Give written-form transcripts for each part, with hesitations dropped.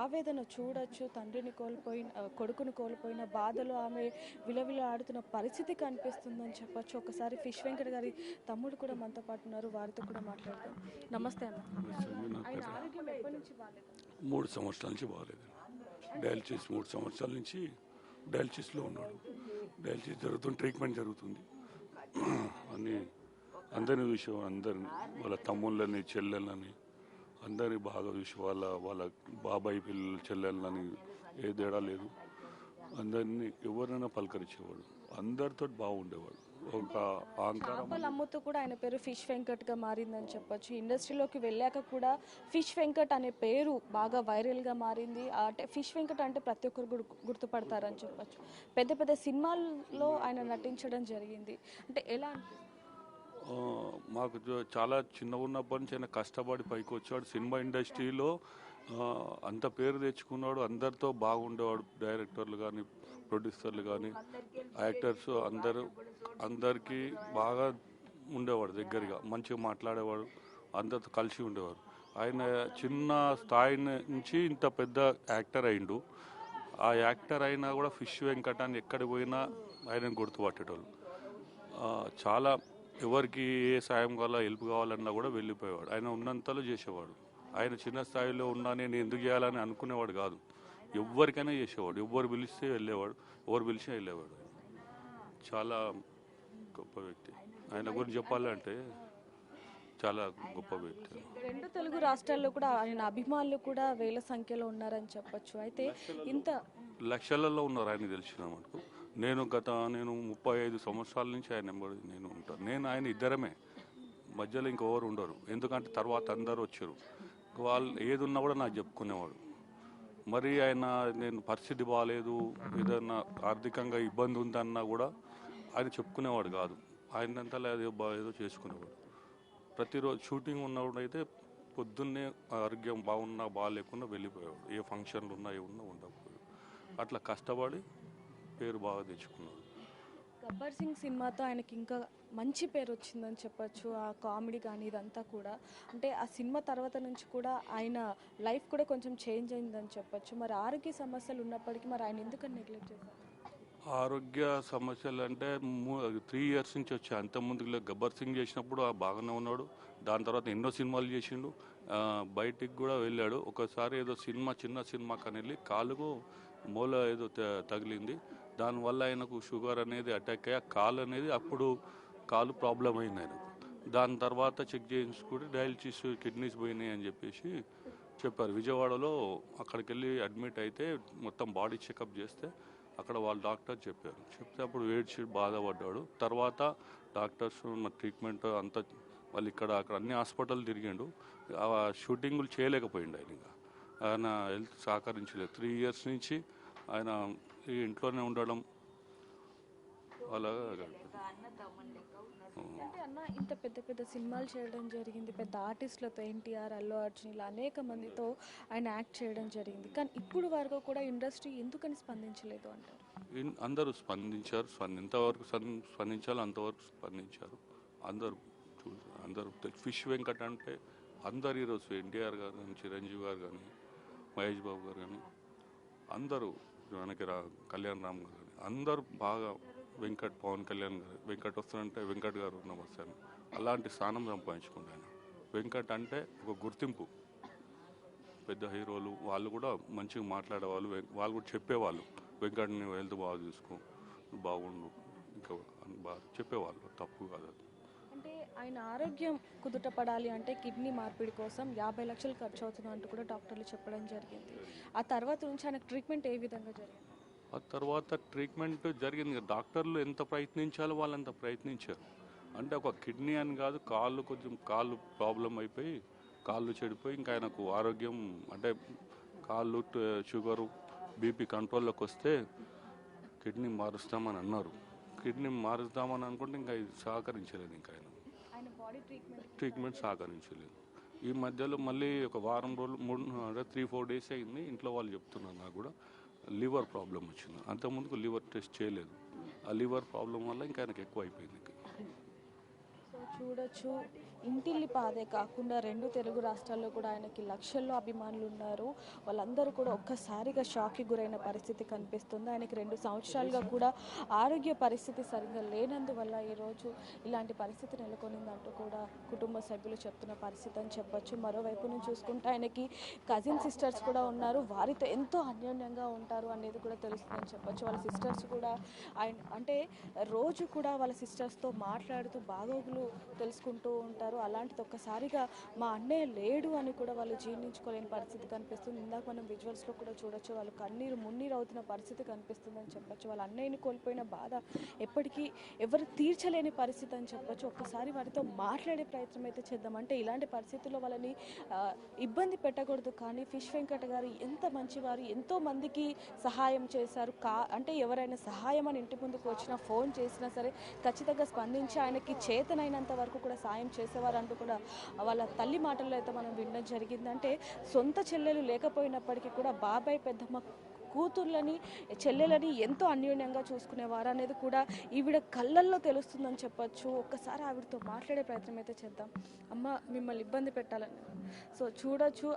ఆవేదన చూడొచ్చు. తండ్రిని కోల్పోయిన కొడుకుని కోల్పోయిన బాధలో ఆమె విలవిలాడుతున్న పరిస్థితి కనిపిస్తుందని చెప్పొచ్చు. ఒకసారి ఫిష్ వెంకట్ గారి తమ్ముడు కూడా మనతో పాటు ఉన్నారు. వారితో కూడా మాట్లాడదాం. నమస్తే అన్న. ఆయన ఆరోగ్యం ఎప్పటి నుంచి బాగాలేదు? 3 సంవత్సరాల నుంచి బాగాలేదు. డయాలసిస్ 3 సంవత్సరాల నుంచి డయాలసిస్లో ఉన్నాడు. డయాలసిస్ జరుగుతుంది, ట్రీట్మెంట్ జరుగుతుంది అని అందరిని చూసి అందరిని వాళ్ళ తమ్ముళ్ళని చెల్లెళ్ళని అందరినీ బాగా చూసి వాళ్ళ బాబాయ్ పిల్లలు చెల్లెళ్ళని ఏ తేడా లేదు. అందరినీ ఎవరైనా పలకరించేవాడు, అందరితో బాగుండేవాడు. ఒక అహంకారం. చేపలు అమ్ముతూ కూడా ఆయన పేరు ఫిష్ వెంకట్గా మారిందని చెప్పొచ్చు. ఇండస్ట్రీలోకి వెళ్ళాక కూడా ఫిష్ వెంకట్ అనే పేరు బాగా వైరల్గా మారింది. అంటే ఫిష్ వెంకట్ అంటే ప్రతి ఒక్కరు గుర్తుపడతారని చెప్పొచ్చు. పెద్ద పెద్ద సినిమాల్లో ఆయన నటించడం జరిగింది. అంటే ఎలా మాకు చాలా చిన్నగా ఉన్నప్పటి నుంచి ఆయన కష్టపడి పైకి వచ్చాడు. సినిమా ఇండస్ట్రీలో అంత పేరు తెచ్చుకున్నాడు. అందరితో బాగుండేవాడు. డైరెక్టర్లు కానీ, ప్రొడ్యూసర్లు కానీ, యాక్టర్స్ అందరికీ బాగా ఉండేవాడు. దగ్గరగా మంచిగా మాట్లాడేవాడు, అందరితో కలిసి ఉండేవాడు. ఆయన చిన్న స్థాయి నుంచి ఇంత పెద్ద యాక్టర్ అయిండు. ఆ యాక్టర్ అయినా కూడా ఫిష్ వెంకట్ అని ఎక్కడికి పోయినా ఆయన గుర్తుపట్టేటోళ్ళు. చాలా ఎవరికి ఏ సాయం కావాలో హెల్ప్ కావాలన్నా కూడా వెళ్ళిపోయేవాడు. ఆయన ఉన్నంతలో చేసేవాడు. ఆయన చిన్న స్థాయిలో ఉన్నా నేను ఎందుకు చేయాలని అనుకునేవాడు కాదు. ఎవరికైనా చేసేవాడు. ఎవరు పిలిస్తే వెళ్ళేవాడు, ఎవరు పిలిచినా వెళ్ళేవాడు. చాలా గొప్ప వ్యక్తి. ఆయన గురించి చెప్పాలంటే చాలా గొప్ప వ్యక్తి. 2 తెలుగు రాష్ట్రాల్లో కూడా ఆయన అభిమానులు కూడా వేల సంఖ్యలో ఉన్నారని చెప్పొచ్చు. అయితే ఇంత లక్షలలో ఉన్నారు ఆయన తెలిసిన మటుకు. నేను 35 సంవత్సరాల నుంచి ఆయన నేను ఉంటాను. ఆయన ఇద్దరమే, మధ్యలో ఇంకెవరు ఉండరు. ఎందుకంటే తర్వాత అందరూ వచ్చారు. వాళ్ళు ఏది ఉన్నా కూడా నాకు చెప్పుకునేవాడు. మరి ఆయన నేను పరిస్థితి బాగాలేదు, ఏదన్నా ఆర్థికంగా ఇబ్బంది ఉందన్నా కూడా ఆయన చెప్పుకునేవాడు కాదు. ఆయనంతా ఏదో చేసుకునేవాడు. ప్రతిరోజు షూటింగ్ ఉన్నప్పుడు అయితే పొద్దున్నే ఆరోగ్యం బాగున్నా బాగాలేకుండా వెళ్ళిపోయేవాడు. ఏ ఫంక్షన్లు ఉన్నా ఏమున్నా ఉండకపోయాడు. అట్లా కష్టపడి పేరు బాగా తెచ్చుకున్నాడు. గబ్బర్ సింగ్ సినిమాతో ఆయనకి ఇంకా మంచి పేరు వచ్చిందని చెప్పొచ్చు. ఆ కామెడీ కానీ ఇదంతా కూడా, అంటే ఆ సినిమా తర్వాత నుంచి కూడా ఆయన లైఫ్ కూడా కొంచెం చేంజ్ అయిందని చెప్పొచ్చు. మరి ఆరోగ్య సమస్యలు ఉన్నప్పటికీ మరి ఆయన ఎందుకని నెగ్లెక్ట్ చేశారు? ఆరోగ్య సమస్యలు అంటే 3 ఇయర్స్ నుంచి వచ్చాయి. అంతకుముందు గబ్బర్ సింగ్ చేసినప్పుడు బాగానే ఉన్నాడు. దాని తర్వాత ఎన్నో సినిమాలు చేసిండు. బయటికి కూడా వెళ్ళాడు. ఒకసారి ఏదో చిన్న సినిమాకి వెళ్ళి కాలుకు మూల ఏదో తగిలింది. దానివల్ల ఆయనకు షుగర్ అనేది అటాక్ అయ్యి కాలు అనేది కాలు ప్రాబ్లం అయింది ఆయనకు. దాని తర్వాత చెక్ చేయించుకుంటే డయాలసిస్ కిడ్నీస్ పోయినాయి అని చెప్పేసి చెప్పారు. విజయవాడలో అక్కడికి వెళ్ళి అడ్మిట్ అయితే మొత్తం బాడీ చెకప్ చేస్తే అక్కడ వాళ్ళ డాక్టర్ చెప్తే అప్పుడు ఏడ్చి బాధపడ్డాడు. తర్వాత డాక్టర్స్ ట్రీట్మెంట్ అంతా వాళ్ళు అక్కడ అన్ని హాస్పిటల్ తిరిగిండు. షూటింగులు చేయలేకపోయిండు. ఆయన హెల్త్ సహకరించలేదు. 3 ఇయర్స్ నుంచి ఆయన ఈ ఇంట్లోనే ఉండడం అలాగా అంటే అన్న ఇంత పెద్ద పెద్ద సినిమాలు చేయడం జరిగింది. పెద్ద ఆర్టిస్టులతో ఎన్టీఆర్, అల్లు అర్జున్ ఇలా అనేక మందితో ఆయన యాక్ట్ చేయడం జరిగింది. కానీ ఇప్పుడు వరకు కూడా ఇండస్ట్రీ ఎందుకని స్పందించలేదు అంటారు? అందరూ స్పందించారు. ఎంతవరకు స్పందించాలో అంతవరకు స్పందించారు. అందరూ ఫిష్ వెంకట్ అంటే అందరు ఈరోజు ఎన్టీఆర్ గారు కానీ, చిరంజీవి గారు కానీ, మహేష్ బాబు గారు కానీ అందరూ మనకి కళ్యాణ్ రామ్ గారు కానీ అందరూ బాగా పవన్ కళ్యాణ్ గారు వెంకట్ వస్తారంటే వెంకట్ గారు నమస్తే అని అలాంటి స్థానం సంపాదించుకుంటాను. వెంకట్ అంటే ఒక గుర్తింపు. పెద్ద హీరోలు వాళ్ళు కూడా మంచిగా మాట్లాడేవాళ్ళు. వాళ్ళు కూడా చెప్పేవాళ్ళు వెంకట్ని హెల్త్ బాగా చూసుకో, బాగుండు, ఇంకా బాగా చెప్పేవాళ్ళు. తప్పు కాదు. అంటే ఆయన ఆరోగ్యం కుదుట పడాలి అంటే కిడ్నీ మార్పిడి కోసం 50 లక్షలు ఖర్చు అవుతుంది అంటూ కూడా డాక్టర్లు చెప్పడం జరిగింది. ఆ తర్వాత నుంచి ఆయనకు ట్రీట్మెంట్ ఏ విధంగా జరిగింది? ఆ తర్వాత ట్రీట్మెంట్ జరిగింది. డాక్టర్లు ఎంత ప్రయత్నించాలో వాళ్ళు అంత ప్రయత్నించారు. అంటే ఒక కిడ్నీ అని కాదు, కాళ్ళు ప్రాబ్లం అయిపోయి కాళ్ళు చెడిపోయి ఇంకా ఆయనకు ఆరోగ్యం అంటే కాళ్ళు షుగరు బీపీ కంట్రోల్లోకి వస్తే కిడ్నీ మారుస్తామని అన్నారు. కిడ్నీ మారుస్తామని అనుకుంటే ఇంకా ఇది సహకరించలేదు. ఇంకా ఆయన బాడీ ట్రీట్మెంట్ సహకరించలేదు. ఈ మధ్యలో మళ్ళీ ఒక వారం రోజులు 3-4 డేస్ అయింది. ఇంట్లో వాళ్ళు చెప్తున్నారు నాకు కూడా లివర్ ప్రాబ్లం వచ్చింది. అంతకుముందుకు లివర్ టెస్ట్ చేయలేదు. ఆ లివర్ ప్రాబ్లం వల్ల ఇంకా ఆయనకు ఎక్కువ అయిపోయింది. సో చూడొచ్చు ఇంటిల్లి పాదే కాకుండా రెండు తెలుగు రాష్ట్రాల్లో కూడా ఆయనకి లక్షల్లో అభిమానులు ఉన్నారు. వాళ్ళందరూ కూడా ఒక్కసారిగా షాక్కి గురైన పరిస్థితి కనిపిస్తుంది. ఆయనకి 2 సంవత్సరాలుగా కూడా ఆరోగ్య పరిస్థితి సరిగ్గా లేనందువల్ల ఈరోజు ఇలాంటి పరిస్థితి నెలకొనిందంటూ కూడా కుటుంబ సభ్యులు చెప్తున్న పరిస్థితి అని చెప్పొచ్చు. మరోవైపు నుంచి చూసుకుంటే ఆయనకి కజిన్ సిస్టర్స్ కూడా ఉన్నారు. వారితో ఎంతో అన్యోన్యంగా ఉంటారు అనేది కూడా తెలుస్తుందని చెప్పొచ్చు. వాళ్ళ సిస్టర్స్ కూడా ఆయన అంటే రోజు కూడా వాళ్ళ సిస్టర్స్తో మాట్లాడుతూ బాగోగులు తెలుసుకుంటూ ఉంటారు. అలాంటిది ఒక్కసారిగా మా అన్నయ్య లేడు అని కూడా వాళ్ళు జీర్ణించుకోలేని పరిస్థితి కనిపిస్తుంది. ఇందాక మనం విజువల్స్లో కూడా చూడొచ్చు, వాళ్ళు కన్నీరు మున్నీరు అవుతున్న పరిస్థితి కనిపిస్తుందని చెప్పొచ్చు. వాళ్ళ అన్నయ్యని కోల్పోయిన బాధ ఎప్పటికీ ఎవరు తీర్చలేని పరిస్థితి అని చెప్పొచ్చు. ఒక్కసారి వారితో మాట్లాడే ప్రయత్నం అయితే చేద్దాం. అంటే ఇలాంటి పరిస్థితుల్లో వాళ్ళని ఇబ్బంది పెట్టకూడదు. కానీ ఫిష్ వెంకట్ గారు ఎంత మంచివారు, ఎంతో మందికి సహాయం చేశారు. అంటే ఎవరైనా సహాయం అని ఇంటి ముందుకు వచ్చినా, ఫోన్ చేసినా సరే ఖచ్చితంగా స్పందించి ఆయనకి చేతనైనంత వరకు కూడా సాయం చేసేవారు అంటూ కూడా వాళ్ళ తల్లి మాటల్లో అయితే మనం వినడం జరిగింది. అంటే సొంత చెల్లెలు లేకపోయినప్పటికీ కూడా బాబాయ్ పెద్దమ్మ కూతుర్లని చెల్లెలని ఎంతో అన్యోన్యంగా చూసుకునేవారు అనేది కూడా ఈవిడ కళ్ళల్లో తెలుస్తుందని చెప్పొచ్చు. ఒక్కసారి ఆవిడతో మాట్లాడే ప్రయత్నం అయితే చేద్దాం. అమ్మ, మిమ్మల్ని ఇబ్బంది పెట్టాలని సో చూడొచ్చు,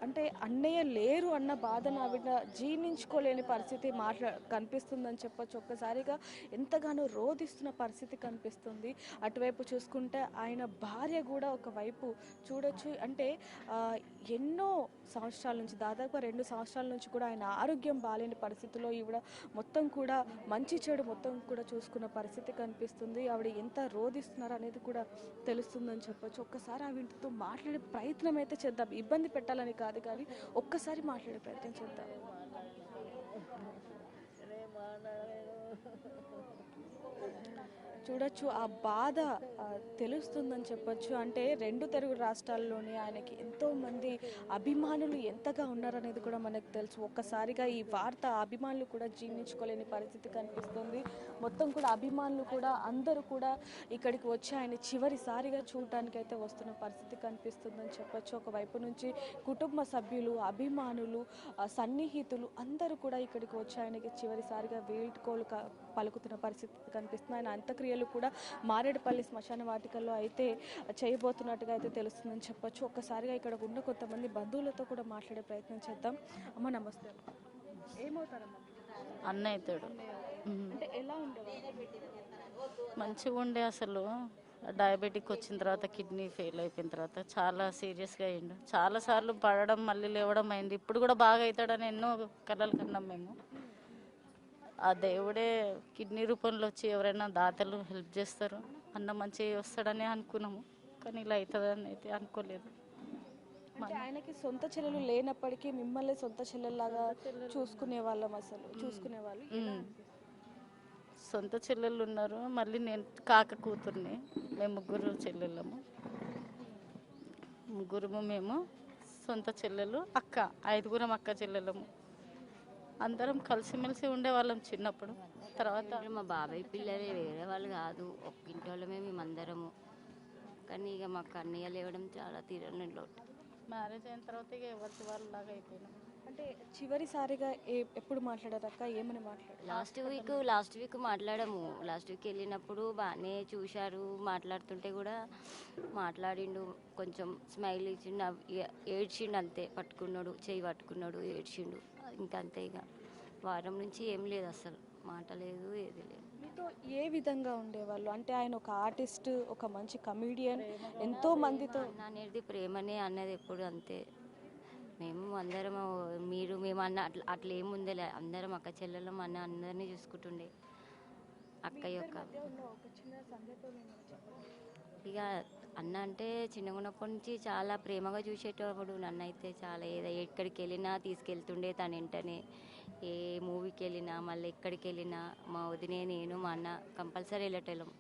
అంటే అన్నయ్య లేరు అన్న బాధను ఆవిడ జీర్ణించుకోలేని పరిస్థితి కనిపిస్తుందని చెప్పొచ్చు. ఒక్కసారిగా ఎంతగానో రోధిస్తున్న పరిస్థితి కనిపిస్తుంది. అటువైపు చూసుకుంటే ఆయన భార్య కూడా ఒకవైపు చూడొచ్చు. అంటే ఎన్నో సంవత్సరాల నుంచి, దాదాపు 2 సంవత్సరాల నుంచి కూడా ఆయన ఆరోగ్యం బాలేని పరిస్థితిలో ఈవిడ మొత్తం కూడా మంచి చెడు మొత్తం కూడా చూసుకున్న పరిస్థితి కనిపిస్తుంది. ఆవిడ ఎంత రోధిస్తున్నారు అనేది కూడా తెలుస్తుందని చెప్పొచ్చు. ఒక్కసారి ఆవిడతో మాట్లాడే ప్రయత్నం అయితే చేద్దాం. ఇబ్బంది పెట్టాలని కాదు, కానీ ఒక్కసారి మాట్లాడే ప్రయత్నం చేద్దాం. చూడొచ్చు, ఆ బాధ తెలుస్తుందని చెప్పొచ్చు. అంటే 2 తెలుగు రాష్ట్రాల్లోనే ఆయనకి ఎంతోమంది అభిమానులు ఎంతగా ఉన్నారనేది కూడా మనకు తెలుసు. ఒక్కసారిగా ఈ వార్త అభిమానులు కూడా జీర్ణించుకోలేని పరిస్థితి కనిపిస్తుంది. మొత్తం కూడా అభిమానులు కూడా అందరూ కూడా ఇక్కడికి వచ్చి ఆయన చివరిసారిగా చూడటానికి అయితే వస్తున్న పరిస్థితి కనిపిస్తుందని చెప్పొచ్చు. ఒకవైపు నుంచి కుటుంబ సభ్యులు, అభిమానులు, సన్నిహితులు అందరూ కూడా ఇక్కడికి వచ్చి ఆయనకి చివరిసారిగా వీడ్కోలు పలుకుతున్న పరిస్థితి కనిపిస్తుంది. ఆయన అంత్యక్రియలు కూడా మారేడుపల్లి శ్మశాన వాటికల్లో అయితే చేయబోతున్నట్టుగా అయితే తెలుస్తుందని చెప్పొచ్చు. ఒక్కసారిగా ఇక్కడ ఉన్న కొంతమంది బంధువులతో కూడా మాట్లాడే ప్రయత్నం చేద్దాం. అమ్మ, నమస్తే. ఏమవుతారమ్మా? అన్న అవుతాడు. అంటే ఎలా ఉండేవారు? మంచిగా ఉండే. అసలు డయాబెటిక్ వచ్చిన తర్వాత, కిడ్నీ ఫెయిల్ అయిపోయిన తర్వాత చాలా సీరియస్గా అయ్యిండు. చాలాసార్లు పడడం మళ్ళీ లేవడం అయింది. ఇప్పుడు కూడా బాగా అవుతాడని ఎన్నో కలలు కన్నాం మేము. ఆ దేవుడే కిడ్నీ రూపంలో వచ్చి ఎవరైనా దాతలు హెల్ప్ చేస్తారు, అన్న మంచిగా వస్తాడని అనుకున్నాము. కానీ ఇలా అవుతుందని అయితే అనుకోలేదు. అంటే ఆయనకి సొంత చెల్లెలు లేనప్పటికీ మిమ్మల్ని సొంత చెల్లెల్లాగా చూసుకునే వాళ్ళం, అసలు చూసుకునేవాళ్ళు. సొంత చెల్లెళ్ళు ఉన్నారు. మళ్ళీ నేను కాక కూతుర్ని. మేము 3 చెల్లెళ్ళము. 3 మేము సొంత చెల్లెలు, అక్క, 5 అక్క చెల్లెళ్ళము. అందరం కలిసిమెలిసి ఉండేవాళ్ళం చిన్నప్పుడు. తర్వాత మా బాబాయ్ పిల్లలే, వేరే వాళ్ళు కాదు, ఒక్కింటి వాళ్ళమే మేమందరము. కానీ ఇక మాకు అన్నయ్య లేవడం చాలా తీరని లోటు. మ్యారేజ్ అయిన తర్వాత ఇక ఎవరికి వాళ్ళలాగా అయిపోయినాం. అంటే చివరిసారిగా ఎప్పుడు మాట్లాడారక్క? ఏమని మాట్లాడారు? లాస్ట్ వీక్ మాట్లాడాము. లాస్ట్ వీక్ వెళ్ళినప్పుడు బాగానే చూశారు. మాట్లాడుతుంటే కూడా మాట్లాడిండు, కొంచెం స్మైల్ ఇచ్చిండు, ఏడ్చిండు అంతే. పట్టుకున్నాడు, చెయ్యి పట్టుకున్నాడు, ఏడ్చిండు, ఇంకంతే. ఇక వారం నుంచి ఏం లేదు, అసలు మాట లేదు, ఏది లేదు. మీతో ఏ విధంగా ఉండేవాళ్ళు? అంటే ఆయన ఒక ఆర్టిస్ట్, ఒక మంచి కమీడియన్, ఎంతో మందితో అనేది ప్రేమనే అన్నది ఎప్పుడు అంతే. మేము అందరం మేము అన్న అట్లా ఏముందేలే, అందరం అక్క చెల్లెళ్ళం అన్న అందరినీ చూసుకుంటుండే. అక్క యొక్క ఇక అన్న అంటే చిన్నగా ఉన్నప్పటి నుంచి చాలా ప్రేమగా చూసేటప్పుడు నన్ను అయితే చాలా. ఎక్కడికి వెళ్ళినా తీసుకెళ్తుండే తన వెంటనే. ఏ మూవీకి వెళ్ళినా, మళ్ళీ ఎక్కడికి వెళ్ళినా మా వదినే, నేను, మా అన్న కంపల్సరీ వెళ్ళేటోళ్ళం.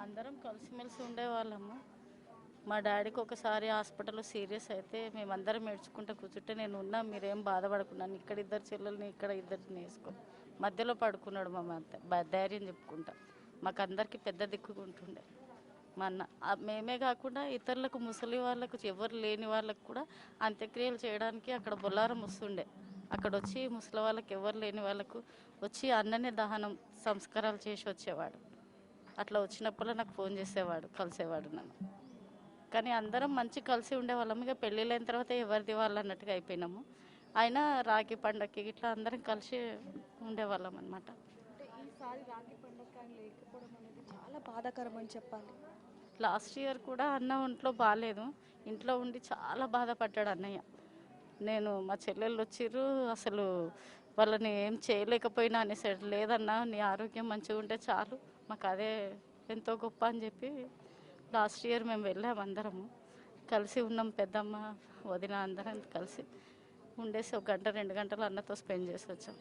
అందరం కలిసిమెలిసి ఉండేవాళ్ళము. మా డాడీకి ఒకసారి హాస్పిటల్లో సీరియస్ అయితే మేమందరం ఏడ్చుకుంటూ కూర్చుంటే, నేను ఉన్నా, మీరేం బాధపడుకున్నాను, ఇక్కడ 2 చెల్లెల్ని, ఇక్కడ 2 వేసుకో, మధ్యలో పడుకున్నాడు మా ధైర్యం చెప్పుకుంటా. మాకు అందరికీ పెద్ద దిక్కుకుంటుండే మా అన్న. మేమే కాకుండా ఇతరులకు, ముసలి వాళ్ళకు, ఎవరు లేని వాళ్ళకు కూడా అంత్యక్రియలు చేయడానికి అక్కడ బొల్లారం వస్తుండే. అక్కడ వచ్చి ముసలి వాళ్ళకి, ఎవరు లేని వాళ్ళకు వచ్చి అన్ననే దహనం సంస్కారాలు చేసి వచ్చేవాడు. అట్లా వచ్చినప్పుడు నాకు ఫోన్ చేసేవాడు, కలిసేవాడు నన్ను. కానీ అందరం మంచి కలిసి ఉండేవాళ్ళం. ఇక పెళ్ళిళ్ళైన తర్వాత ఎవరిది వాళ్ళు అన్నట్టుగా అయిపోయినాము. అయినా రాఖీ పండగకి ఇట్లా అందరం కలిసి ఉండేవాళ్ళం అనమాట. అంటే ఈసారి రాఖీ పండగ ఆయన లేకపోవడం అనేది చాలా బాధాకరం అని చెప్పాలి. లాస్ట్ ఇయర్ కూడా అన్న ఒంట్లో బాగాలేదు, ఇంట్లో ఉండి చాలా బాధపడ్డాడు అన్నయ్య. మా చెల్లెళ్ళు వచ్చిర్రు, అసలు వాళ్ళని ఏం చేయలేకపోయినా అనేసాడు. లేదన్నా నీ ఆరోగ్యం మంచిగా ఉంటే చాలు, మాకు అదే ఎంతో గొప్ప అని చెప్పి లాస్ట్ ఇయర్ మేము వెళ్ళాము, అందరము కలిసి ఉన్నాం. పెద్దమ్మ, వదిన అందరం కలిసి ఉండేసి 1 గంట 2 గంటలు అన్నతో స్పెండ్ చేసి వచ్చాం.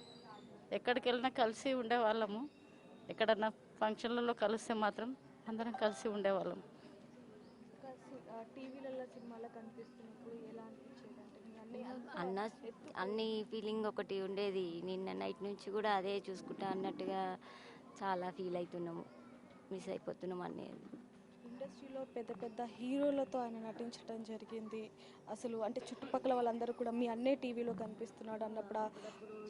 ఎక్కడికి వెళ్ళినా కలిసి ఉండేవాళ్ళము. ఎక్కడన్నా ఫంక్షన్లలో కలిస్తే మాత్రం అందరం కలిసి ఉండేవాళ్ళం. కలిసి టీవీలలో సినిమాలో కనిపిస్తున్నప్పుడు ఎలా అనిపించేది అంటే మీ అన్న అన్ని ఫీలింగ్ ఒకటి ఉండేది. నిన్న నైట్ నుంచి కూడా అదే చూసుకుంటా అన్నట్టుగా చాలా ఫీల్ అవుతున్నాము, మిస్ అయిపోతున్నాం అనేది. ఇండస్ట్రీలో పెద్ద పెద్ద హీరోలతో ఆయన నటించడం జరిగింది. అసలు అంటే చుట్టుపక్కల వాళ్ళందరూ కూడా మీ అన్నే టీవీలో కనిపిస్తున్నాడు అన్నప్పుడు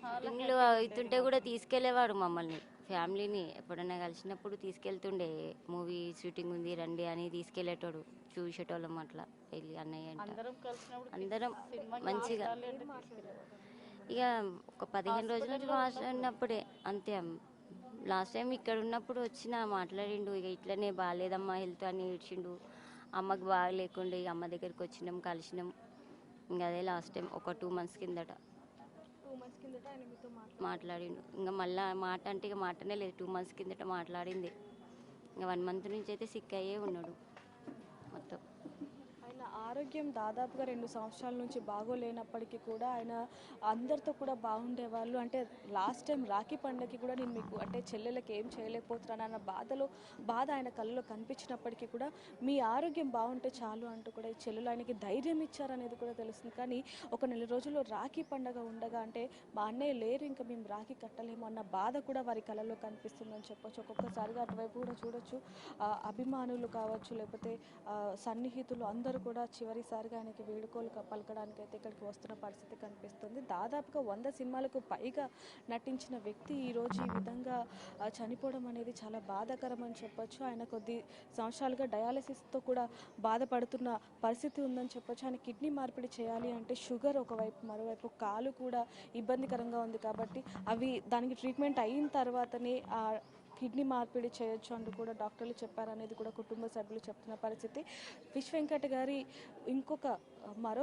షూటింగ్లు అవుతుంటే కూడా తీసుకెళ్లేవాడు మమ్మల్ని, ఫ్యామిలీని ఎప్పుడైనా కలిసినప్పుడు తీసుకెళ్తుండే. మూవీ షూటింగ్ ఉంది రండి అని తీసుకెళ్లేటోడు, చూసేటోళ్ళం అట్లా వెళ్ళి అన్నయ్య అంట. అందరం కలిసినప్పుడు అందరం సినిమాకి మంచిగా తీసుకెళ్ళాలి. ఇక ఒక 15 రోజుల నుంచి మాట్లాడినప్పుడే అంతే. లాస్ట్ టైం ఇక్కడ ఉన్నప్పుడు వచ్చిన మాట్లాడిండు, ఇక ఇట్లనే బాగాలేదమ్మా హెల్త్ అని ఏడ్చిండు. అమ్మకి బాగా లేకుండే, ఇక అమ్మ దగ్గరికి వచ్చినాం, కలిసినాం. ఇంకా అదే లాస్ట్ టైం ఒక 2 months కిందట 2 months కిందట ఆయన మీతో మాట్లాడిండు. ఇంకా మళ్ళీ మాట అంటే ఇక మాటనే లేదు, 2 months కిందట మాట్లాడింది. ఇంకా 1 month నుంచి అయితే సిక్ అయ్యే ఉన్నాడు మొత్తం. ఆయన ఆరోగ్యం దాదాపుగా 2 సంవత్సరాల నుంచి బాగోలేనప్పటికీ కూడా ఆయన అందరితో కూడా బాగుండేవాళ్ళు. అంటే లాస్ట్ టైం రాఖీ పండగకి కూడా నేను మీకు అంటే చెల్లెలకి ఏం చేయలేకపోతున్నాను అన్న బాధ ఆయన కళ్ళలో కనిపించినప్పటికీ కూడా మీ ఆరోగ్యం బాగుంటే చాలు అంటూ కూడా ఈ చెల్లెలు ఆయనకి ధైర్యం ఇచ్చారనేది కూడా తెలుస్తుంది. కానీ ఒక 4 రోజుల్లో రాఖీ పండగ ఉండగా అంటే మా అన్నయ్య లేరు, ఇంకా మేము రాఖీ కట్టలేము అన్న బాధ కూడా వారి కళ్ళలో కనిపిస్తుందని చెప్పొచ్చు. ఒక్కొక్కసారిగా అటువైపు కూడా చూడొచ్చు, అభిమానులు కావచ్చు లేకపోతే సన్నిహితులు అందరూ కూడా చివరిసారిగా ఆయనకి వేడుకోలు పలకడానికి అయితే ఇక్కడికి వస్తున్న పరిస్థితి కనిపిస్తుంది. దాదాపుగా 100 సినిమాలకు పైగా నటించిన వ్యక్తి ఈరోజు ఈ విధంగా చనిపోవడం అనేది చాలా బాధాకరం అని చెప్పొచ్చు. ఆయన కొద్ది సంవత్సరాలుగా డయాలసిస్తో కూడా బాధపడుతున్న పరిస్థితి ఉందని చెప్పొచ్చు. ఆయన కిడ్నీ మార్పిడి చేయాలి అంటే షుగర్ ఒకవైపు, మరోవైపు కాలు కూడా ఇబ్బందికరంగా ఉంది కాబట్టి దానికి ట్రీట్మెంట్ అయిన తర్వాతనే కిడ్నీ మార్పిడి చేయొచ్చు అంటూ కూడా డాక్టర్లు చెప్పారనేది కూడా కుటుంబ సభ్యులు చెప్తున్న పరిస్థితి. ఫిష్ వెంకట్ గారి ఇంకొక మరో